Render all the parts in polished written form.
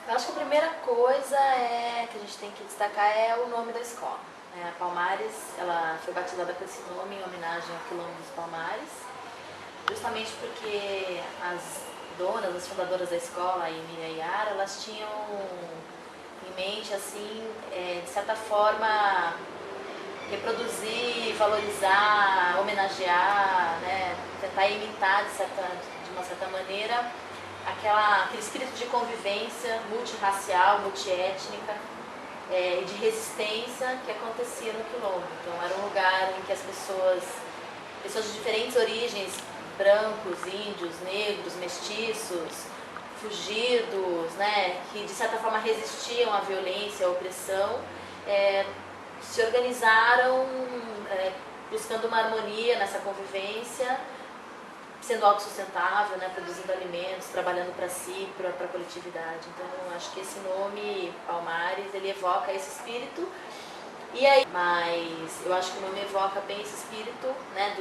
Eu acho que a primeira coisa que a gente tem que destacar é o nome da escola. A Palmares, ela foi batizada com esse nome em homenagem ao quilombo dos Palmares, justamente porque as donas, as fundadoras da escola, a Emília e a Yara, elas tinham em mente, assim, de certa forma, reproduzir, valorizar, homenagear, né, tentar imitar de uma certa maneira aquele espírito de convivência multirracial, multiétnica e de resistência que acontecia no Quilombo. Então era um lugar em que as pessoas de diferentes origens, brancos, índios, negros, mestiços, fugidos, né, que de certa forma resistiam à violência, à opressão, se organizaram buscando uma harmonia nessa convivência, sendo autossustentável, né, produzindo alimentos, trabalhando para si, para a coletividade. Então, acho que esse nome, Palmares, ele evoca esse espírito. Mas eu acho que o nome evoca bem esse espírito, né,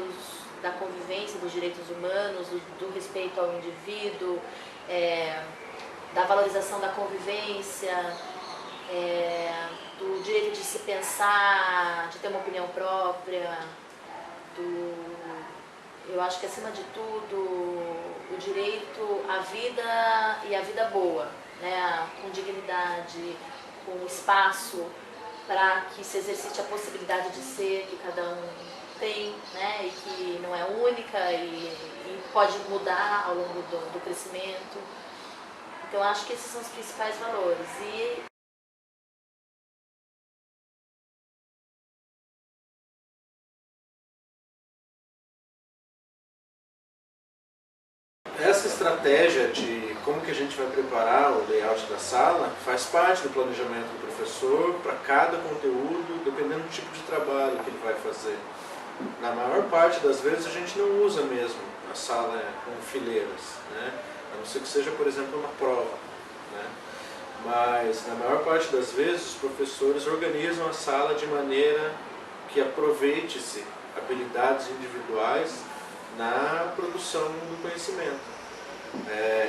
da convivência, dos direitos humanos, do respeito ao indivíduo, da valorização da convivência, do direito de se pensar, de ter uma opinião própria, eu acho que acima de tudo o direito à vida e à vida boa, né, com dignidade, com espaço para que se exercite a possibilidade de ser que cada um tem, né, e que não é única e pode mudar ao longo do crescimento. Então acho que esses são os principais valores. Essa estratégia de como que a gente vai preparar o layout da sala faz parte do planejamento do professor para cada conteúdo, dependendo do tipo de trabalho que ele vai fazer. Na maior parte das vezes a gente não usa mesmo a sala com fileiras, né? A não ser que seja, por exemplo, uma prova, né? Mas na maior parte das vezes os professores organizam a sala de maneira que aproveite-se habilidades individuais na produção do conhecimento.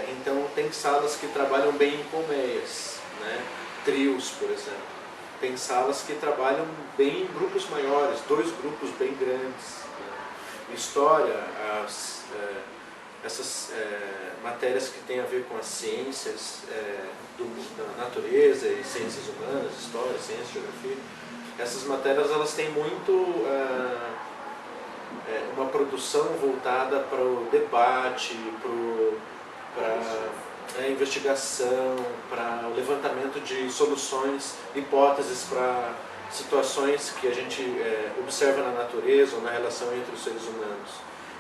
Então tem salas que trabalham bem em colmeias, né? Trios, por exemplo. Tem salas que trabalham bem em grupos maiores, 2 grupos bem grandes, né? História, essas matérias que têm a ver com as ciências da natureza e ciências humanas, história, ciência, geografia, essas matérias elas têm muito uma produção voltada para o debate, para a investigação, para o levantamento de soluções, hipóteses para situações que a gente observa na natureza ou na relação entre os seres humanos.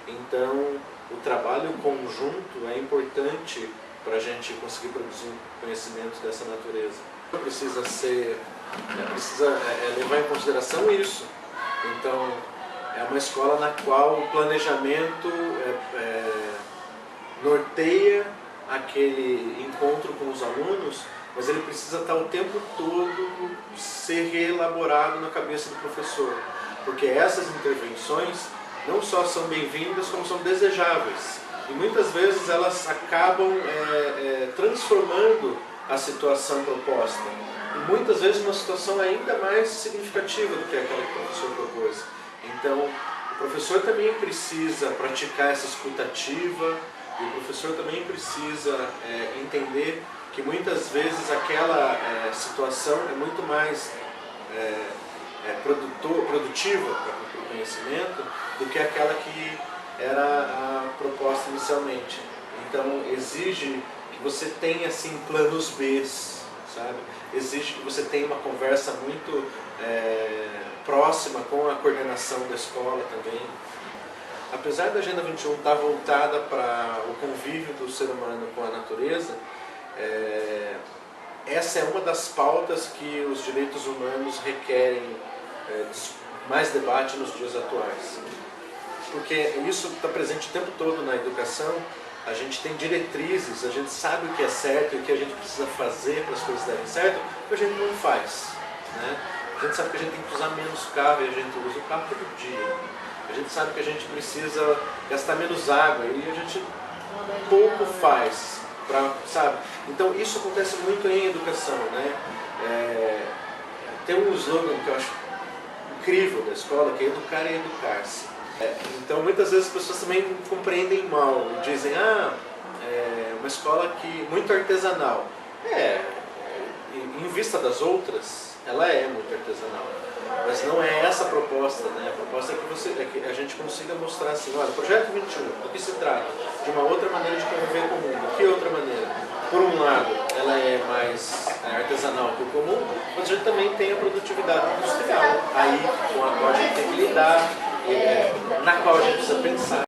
Então, o trabalho conjunto é importante para a gente conseguir produzir conhecimento dessa natureza. Precisa levar em consideração isso. Então, é uma escola na qual o planejamento norteia aquele encontro com os alunos, mas ele precisa estar o tempo todo ser reelaborado na cabeça do professor, porque essas intervenções não só são bem-vindas, como são desejáveis. E muitas vezes elas acabam transformando a situação proposta. E muitas vezes uma situação ainda mais significativa do que aquela que o professor propôs. Então, o professor também precisa praticar essa escutativa, e o professor também precisa entender que muitas vezes aquela situação é muito mais produtiva para o conhecimento do que aquela que era a proposta inicialmente. Então exige que você tenha assim planos B, sabe? Exige que você tenha uma conversa muito próxima com a coordenação da escola também. Apesar da Agenda 21 estar voltada para o convívio do ser humano com a natureza, essa é uma das pautas que os direitos humanos requerem mais debate nos dias atuais. Porque isso está presente o tempo todo na educação, a gente tem diretrizes, a gente sabe o que é certo e o que a gente precisa fazer para as coisas darem certo, e a gente não faz, né? A gente sabe que a gente tem que usar menos carro e a gente usa o carro todo dia. A gente sabe que a gente precisa gastar menos água e a gente pouco faz. sabe? Então isso acontece muito em educação, né? Tem um slogan que eu acho incrível da escola, que é educar e educar-se. Então muitas vezes as pessoas também compreendem mal e dizem, uma escola muito artesanal. Em vista das outras, ela é muito artesanal. Mas não é essa a proposta, né? A proposta é que a gente consiga mostrar assim, olha, o Projeto 21, do que se trata? De uma outra maneira de conviver com o mundo. De que outra maneira? Por um lado, ela é mais artesanal que o comum, mas a gente também tem a produtividade industrial, aí com a qual a gente tem que lidar, na qual a gente precisa pensar.